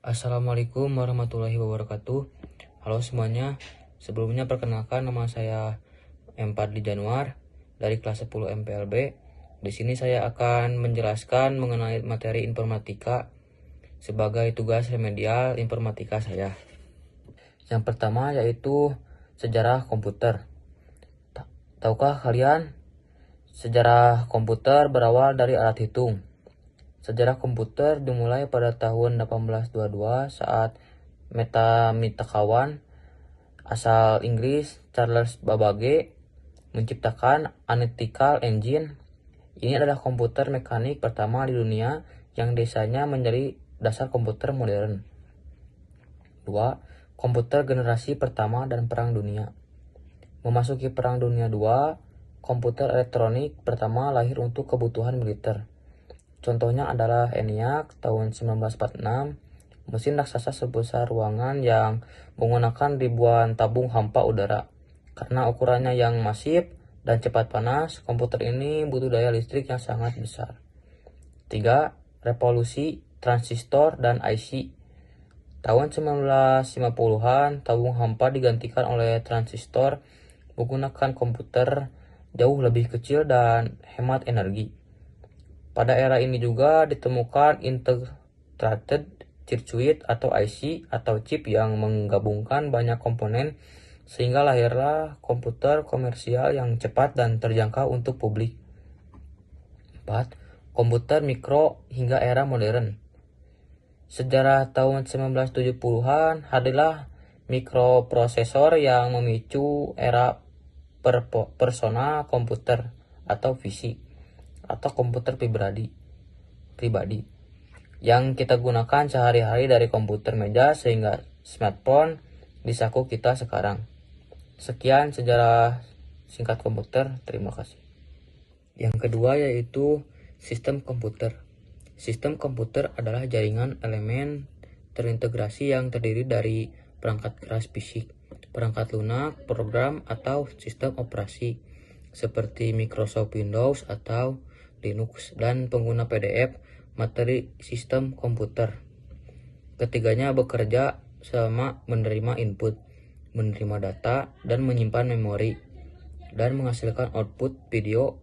Assalamualaikum warahmatullahi wabarakatuh. Halo semuanya, sebelumnya perkenalkan nama saya M. Fadli Januar dari kelas 10 MPLB. Di sini saya akan menjelaskan mengenai materi informatika sebagai tugas remedial informatika saya. Yang pertama yaitu sejarah komputer. Tahukah kalian sejarah komputer berawal dari alat hitung? Sejarah komputer dimulai pada tahun 1822 saat metamitakawan asal Inggris Charles Babbage menciptakan analytical engine. Ini adalah komputer mekanik pertama di dunia yang desainnya menjadi dasar komputer modern. 2. Komputer generasi pertama dan Perang Dunia. Memasuki Perang Dunia II, komputer elektronik pertama lahir untuk kebutuhan militer. Contohnya adalah ENIAC tahun 1946, mesin raksasa sebesar ruangan yang menggunakan ribuan tabung hampa udara. Karena ukurannya yang masif dan cepat panas, komputer ini butuh daya listrik yang sangat besar. 3. Revolusi transistor dan IC. Tahun 1950-an, tabung hampa digantikan oleh transistor menggunakan komputer jauh lebih kecil dan hemat energi. Pada era ini juga ditemukan Integrated Circuit atau IC atau chip yang menggabungkan banyak komponen sehingga lahirlah komputer komersial yang cepat dan terjangkau untuk publik. 4. Komputer mikro hingga era modern. Sejarah tahun 1970-an hadirlah mikroprosesor yang memicu era personal komputer atau PC atau komputer pribadi yang kita gunakan sehari-hari dari komputer meja sehingga smartphone di saku kita sekarang. Sekian sejarah singkat komputer, terima kasih. Yang kedua yaitu sistem komputer. Sistem komputer adalah jaringan elemen terintegrasi yang terdiri dari perangkat keras fisik, perangkat lunak, program atau sistem operasi seperti Microsoft Windows atau Linux, dan pengguna PDF, materi sistem komputer. Ketiganya bekerja selama menerima input, menerima data, dan menyimpan memori, dan menghasilkan output video.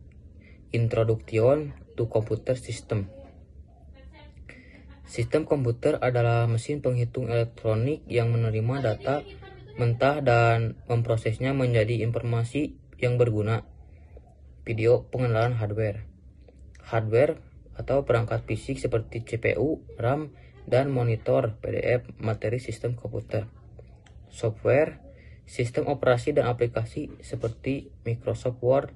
Introduction to Computer System. Sistem komputer adalah mesin penghitung elektronik yang menerima data mentah dan memprosesnya menjadi informasi yang berguna. Video pengenalan hardware. Hardware atau perangkat fisik seperti CPU, RAM, dan monitor PDF, materi sistem komputer. Software, sistem operasi dan aplikasi seperti Microsoft Word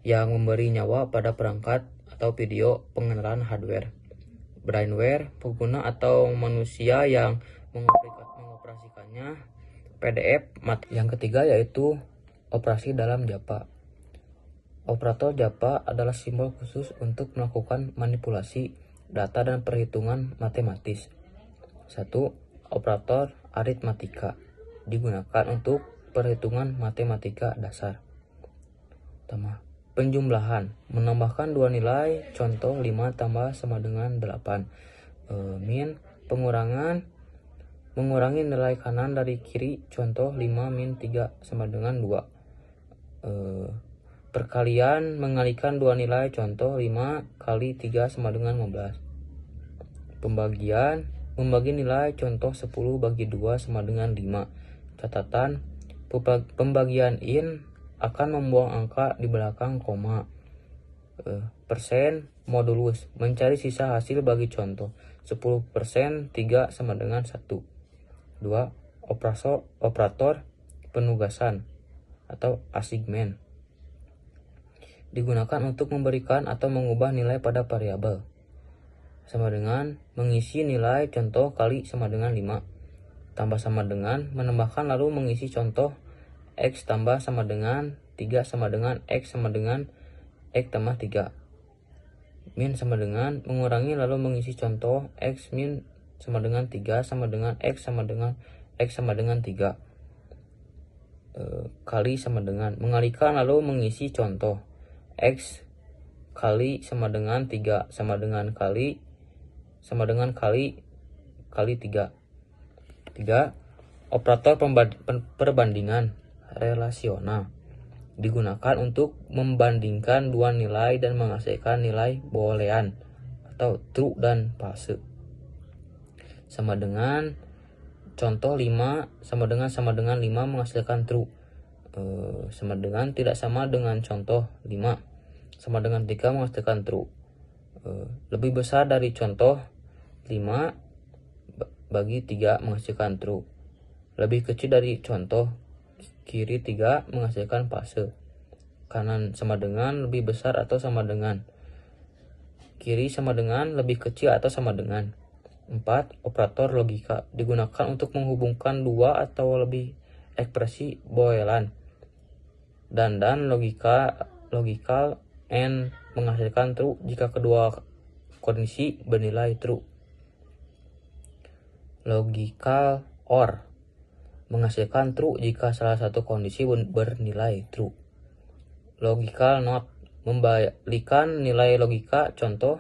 yang memberi nyawa pada perangkat atau video pengenalan hardware. Brainware, pengguna atau manusia yang mengoperasikannya. PDF. Yang ketiga yaitu operasi dalam Java. Operator Java adalah simbol khusus untuk melakukan manipulasi data dan perhitungan matematis. 1. Operator aritmatika digunakan untuk perhitungan matematika dasar. Pertama, penjumlahan, menambahkan dua nilai, contoh 5 tambah sama dengan 8. Min, pengurangan, mengurangi nilai kanan dari kiri, contoh 5 min 3 sama dengan 2. Perkalian, mengalikan dua nilai, contoh 5 kali 3 sama dengan 15. Pembagian, membagi nilai, contoh 10 bagi 2 sama dengan 5. Catatan, pembagian in akan membuang angka di belakang koma. Persen, modulus, mencari sisa hasil bagi contoh 10% 3 sama dengan 1. 2. Operator penugasan atau assignment digunakan untuk memberikan atau mengubah nilai pada variabel. Sama dengan mengisi nilai contoh kali sama dengan 5. Tambah sama dengan menambahkan lalu mengisi contoh X tambah sama dengan 3 sama dengan X sama dengan X tambah 3. Min sama dengan mengurangi lalu mengisi contoh X min sama dengan 3 sama dengan X sama dengan X sama dengan 3. Kali sama dengan mengalikan lalu mengisi contoh X kali sama dengan 3 sama dengan kali kali 3. 3. Operator perbandingan relasional digunakan untuk membandingkan dua nilai dan menghasilkan nilai boolean atau true dan false. Sama dengan contoh 5 sama dengan 5 menghasilkan true. Sama dengan tidak sama dengan contoh 5 sama dengan 3 menghasilkan true. Lebih besar dari contoh 5 bagi 3 menghasilkan true. Lebih kecil dari contoh kiri 3 menghasilkan false. Kanan sama dengan, lebih besar atau sama dengan. Kiri sama dengan, lebih kecil atau sama dengan. 4. Operator logika digunakan untuk menghubungkan dua atau lebih ekspresi boolean. Dan logical and menghasilkan true jika kedua kondisi bernilai true. Logical OR menghasilkan true jika salah satu kondisi bernilai true. Logical NOT membalikan nilai logika, contoh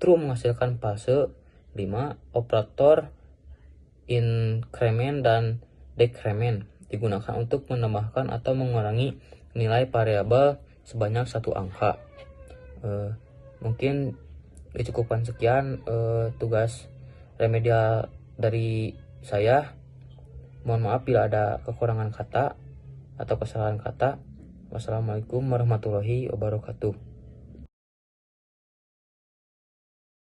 true menghasilkan false. 5. Operator increment dan decrement digunakan untuk menambahkan atau mengurangi nilai variabel sebanyak satu angka. Mungkin dicukupkan sekian tugas remedial dari saya. Mohon maaf bila ada kekurangan kata atau kesalahan kata. Wassalamualaikum warahmatullahi wabarakatuh.